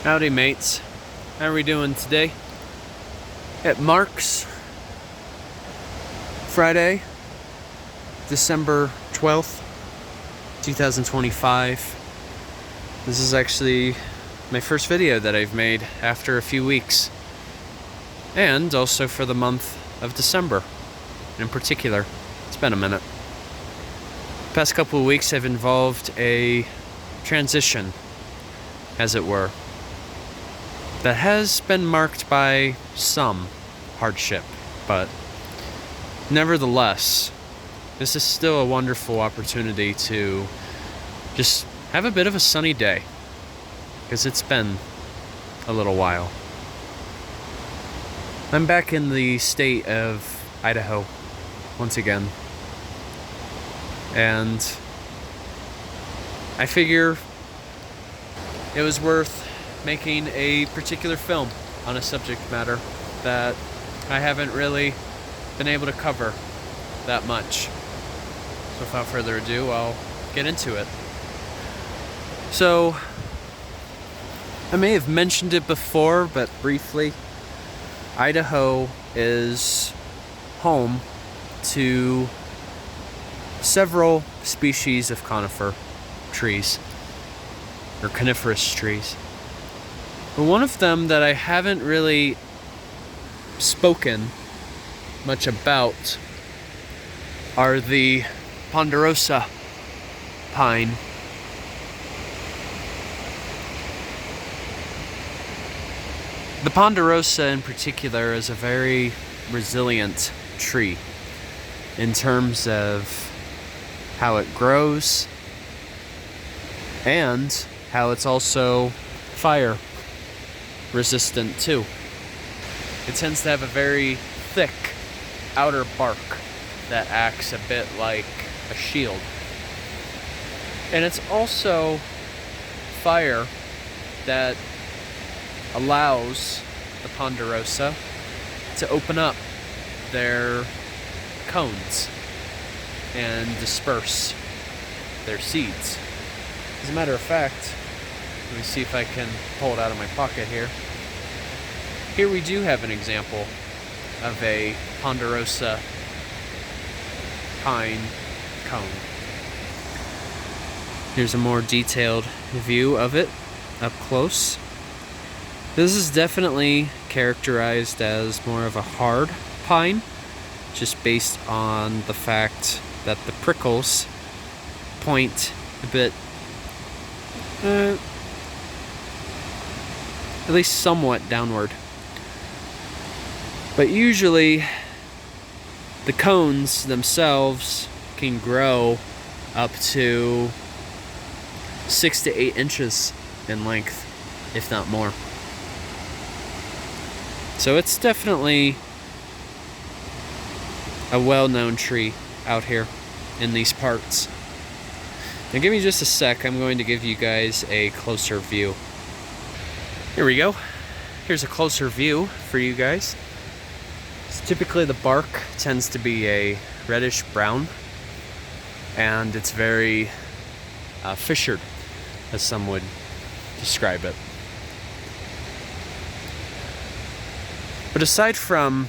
Howdy mates, how are we doing today? It marks Friday, December 12th, 2025. This is actually my first video that I've made after a few weeks. And also for the month of December in particular. It's been a minute. The past couple of weeks have involved a transition, as it were, that has been marked by some hardship, but nevertheless, this is still a wonderful opportunity to just have a bit of a sunny day, because it's been a little while. I'm back in the state of Idaho once again, and I figure it was worth making a particular film on a subject matter that I haven't really been able to cover that much. So without further ado, I'll get into it. So, I may have mentioned it before, but briefly, Idaho is home to several species of conifer trees, or coniferous trees. But one of them that I haven't really spoken much about are the Ponderosa Pine. The Ponderosa in particular is a very resilient tree in terms of how it grows and how it's also fire resistant too. It tends to have a very thick outer bark that acts a bit like a shield. And it's also fire that allows the Ponderosa to open up their cones and disperse their seeds. As a matter of fact, let me see if I can pull it out of my pocket here. Here we do have an example of a Ponderosa pine cone. Here's a more detailed view of it up close. This is definitely characterized as more of a hard pine, just based on the fact that the prickles point a bit at least somewhat downward. But usually the cones themselves can grow up to 6 to 8 inches in length, if not more. So it's definitely a well-known tree out here in these parts. Now give me just a sec, I'm going to give you guys a closer view. Here we go. Here's a closer view for you guys. So typically the bark tends to be a reddish brown, and it's very fissured, as some would describe it. But aside from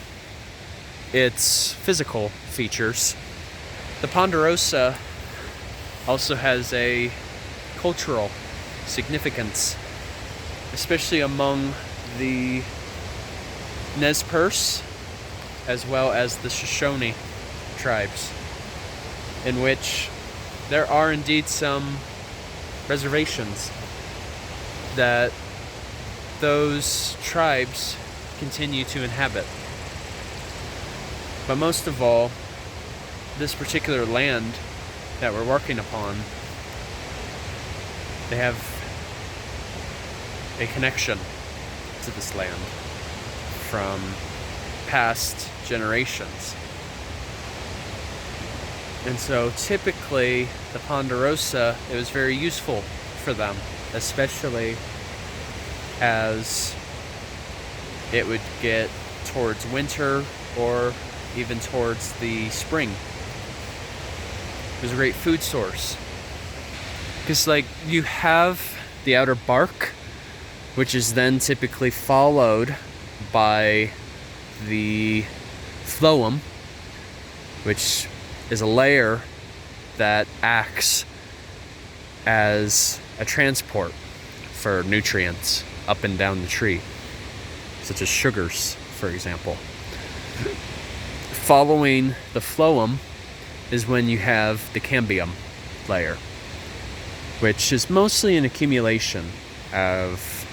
its physical features, the Ponderosa also has a cultural significance, especially among the Perce as well as the Shoshone tribes, in which there are indeed some reservations that those tribes continue to inhabit. But most of all, this particular land that we're working upon, they have a connection to this land from past generations. And so typically the Ponderosa, it was very useful for them, especially as it would get towards winter or even towards the spring. It was a great food source. Because, like, you have the outer bark, which is then typically followed by the phloem, which is a layer that acts as a transport for nutrients up and down the tree, such as sugars, for example. Following the phloem is when you have the cambium layer, which is mostly an accumulation of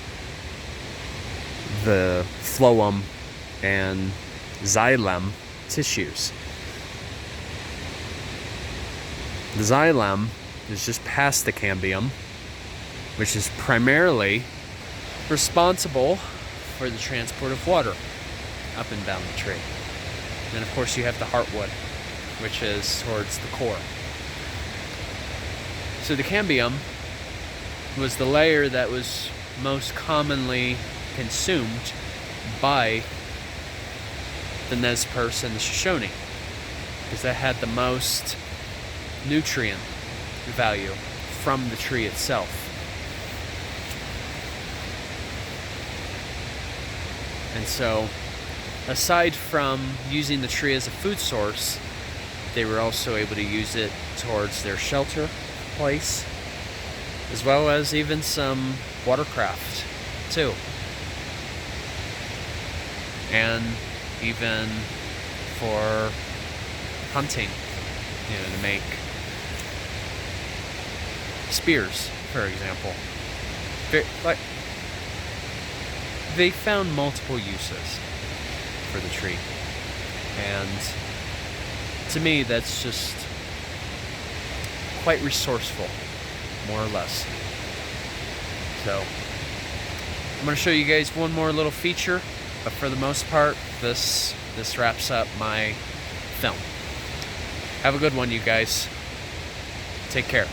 the phloem and xylem tissues. The xylem is just past the cambium, which is primarily responsible for the transport of water up and down the tree. And of course you have the heartwood, which is towards the core. So the cambium was the layer that was most commonly consumed by the Perce and the Shoshone, because that had the most nutrient value from the tree itself. And so, aside from using the tree as a food source, they were also able to use it towards their shelter place, as well as even some watercraft too, and even for hunting, to make spears, for example. They found multiple uses for the tree, and to me that's just quite resourceful, more or less. So I'm going to show you guys one more little feature, but for the most part this wraps up my film. Have a good one, you guys. Take care.